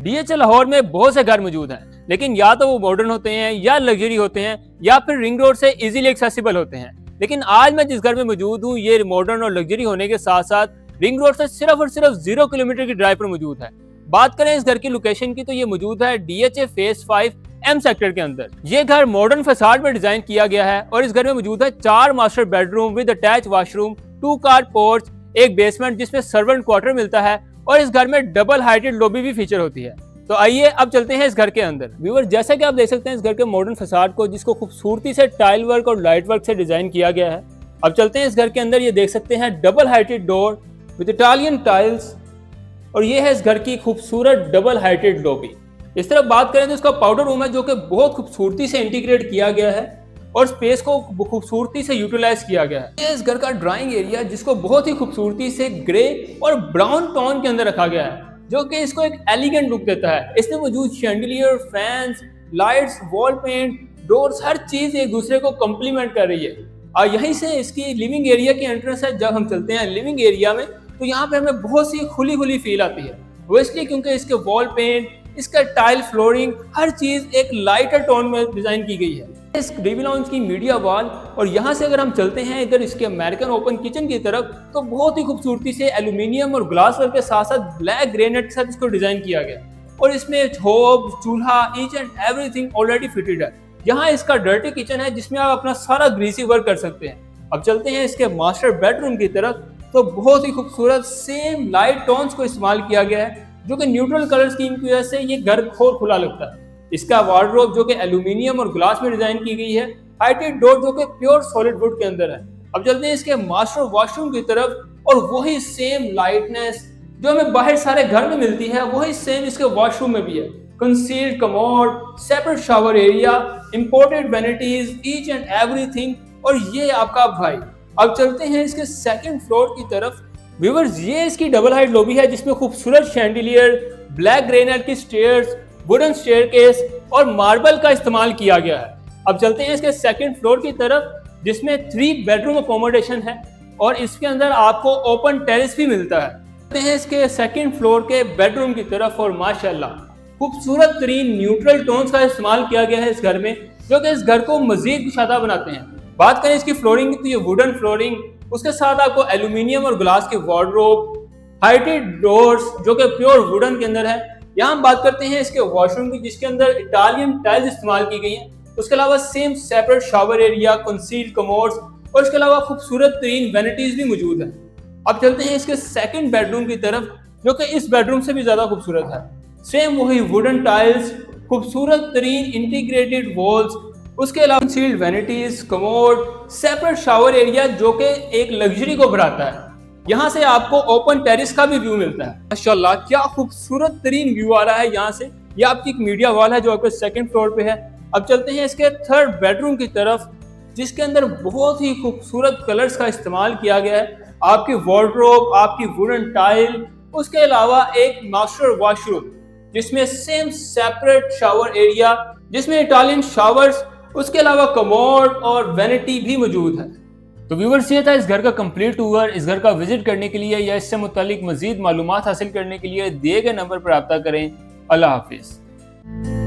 DHA Lahore में बहुत से घर मौजूद हैं, लेकिन या तो वो मॉडर्न होते हैं या लग्जरी होते हैं या फिर रिंग रोड से इजीली एक्सेसिबल होते हैं। लेकिन आज मैं जिस घर में मौजूद हूँ ये मॉडर्न और लग्जरी होने के साथ साथ रिंग रोड से सिर्फ और सिर्फ 0 किलोमीटर की ड्राइव पर मौजूद है। बात करें इस घर की लोकेशन की तो ये मौजूद है डीएचए फेज 5 एम सेक्टर के अंदर। ये घर मॉडर्न फसाड में डिजाइन किया गया है और इस घर में मौजूद है 4 master bedroom with attach washroom, 2 car porch, एक बेसमेंट जिसमें सर्वेंट क्वार्टर मिलता है और इस घर में डबल हाइटेड लॉबी भी फीचर होती है। तो आइए अब चलते हैं इस घर के अंदर। व्यूअर, जैसा कि आप देख सकते हैं इस घर के मॉडर्न फसाड को, जिसको खूबसूरती से टाइल वर्क और लाइट वर्क से डिजाइन किया गया है। अब चलते हैं इस घर के अंदर। ये देख सकते हैं double heighted door with Italian tiles और ये है इस घर की खूबसूरत डबल हाइटेड लॉबी। इस तरफ बात करें तो इसका पाउडर रूम है जो कि बहुत खूबसूरती से इंटीग्रेट किया गया है और स्पेस को खूबसूरती से यूटिलाइज किया गया है। ये इस घर का ड्राइंग एरिया जिसको बहुत ही खूबसूरती से ग्रे और ब्राउन टोन के अंदर रखा गया है, जो कि इसको एक एलिगेंट लुक देता है। इसमें मौजूद chandelier, fans, lights, wall paint, doors, हर चीज एक दूसरे को कम्प्लीमेंट कर रही है। और यहीं से इसकी लिविंग एरिया की एंट्रेंस है। जब हम चलते हैं लिविंग एरिया में तो यहाँ पे हमें बहुत सी खुली खुली फील आती है, वो इसलिए क्योंकि इसके वॉल पेंट, इसका टाइल फ्लोरिंग, हर चीज एक लाइटर टोन में डिजाइन की गई है। इस डीवी लाउंज की मीडिया वॉल और यहाँ से अगर हम चलते हैं इधर इसके अमेरिकन ओपन किचन की तरफ तो बहुत ही खूबसूरती से एल्यूमिनियम और ग्लास वर्क के साथ साथ ब्लैक ग्रेनाइट के साथ इसको डिजाइन किया गया और इसमें होब, चूल्हा, each and everything already fitted है। यहाँ इसका डर्टी किचन है जिसमें आप अपना सारा ग्रीसी वर्क कर सकते हैं। अब चलते हैं इसके मास्टर बेडरूम की तरफ तो बहुत ही खूबसूरत सेम लाइट टोन्स को इस्तेमाल किया गया है, जो कि न्यूट्रल कलर स्कीम की वजह से ये घर खोर खुला लगता है। इसका वार्डरोब जो कि एल्यूमिनियम और ग्लास में डिजाइन की गई है, हाइटेड डोर जो कि प्योर सॉलिड वुड के अंदर है। अब चलते हैं इसके मास्टर वॉशरूम की तरफ और वही सेम लाइटनेस जो हमें बाहर सारे घर में मिलती है वही सेम इसके वॉशरूम में भी है। Concealed commode, separate shower area, imported vanities, each and everything और ये आपका भाई। अब चलते हैं इसके सेकंड फ्लोर की तरफ। व्यूअर्स, ये इसकी डबल हाइट लॉबी है जिसमें खूबसूरत शैंडिलियर, ब्लैक ग्रेनाइट की स्टेयर्स, वुडन स्टेयरकेस और मार्बल का इस्तेमाल किया गया है। अब चलते हैं इसके सेकंड फ्लोर की तरफ जिसमें 3 बेडरूम अकोमोडेशन है और इसके अंदर आपको ओपन टेरेस भी मिलता है। चलते हैं इसके सेकंड फ्लोर के बेडरूम की तरफ और माशाल्लाह खूबसूरत तरीन न्यूट्रल टोन्स का इस्तेमाल किया गया है इस घर में, जो कि इस घर को मजीद कुशादा बनाते हैं। बात करें इसकी फ्लोरिंग की तो ये वुडन फ्लोरिंग, उसके साथ आपको एल्यूमिनियम और ग्लास के वार्डरोब, हाइटेड डोर्स जो कि प्योर वुडन के अंदर है। यहाँ हम बात करते हैं इसके वॉशरूम की जिसके अंदर इटालियन टाइल्स इस्तेमाल की गई हैं। उसके अलावा same separate shower area, concealed commodes और इसके अलावा खूबसूरत तरीन वैनिटीज भी मौजूद है। अब चलते हैं इसके सेकंड बेडरूम की तरफ जो कि इस बेडरूम से भी ज्यादा खूबसूरत है। सेम वही वुडन टाइल्स, खूबसूरत तरीन इंटीग्रेटेड वॉल्स, उसके अलावा concealed vanities, commode, separate shower area जो कि एक लग्जरी को बढ़ाता है। यहाँ से आपको ओपन टेरिस का भी व्यू मिलता है। माशाल्लाह क्या खूबसूरत तरीन व्यू आ रहा है यहाँ से। ये आपकी एक मीडिया वॉल है जो आपके सेकंड फ्लोर पे है। अब चलते हैं इसके थर्ड बेडरूम की तरफ जिसके अंदर बहुत ही खूबसूरत कलर्स का इस्तेमाल किया गया है। आपकी वार्डरोब, आपकी वुडन टाइल, उसके अलावा एक मास्टर वॉशरूम जिसमें सेम सेपरेट शावर एरिया जिसमें इटालियन शावर्स, उसके अलावा कमोड और वैनिटी भी मौजूद है। तो व्यूअर्स, ये था इस घर का कंप्लीट टूर। इस घर का विजिट करने के लिए या इससे मुतालिक मजीद मालूमात हासिल करने के लिए दिए गए नंबर पर रब्ता करें। अल्लाह हाफिज।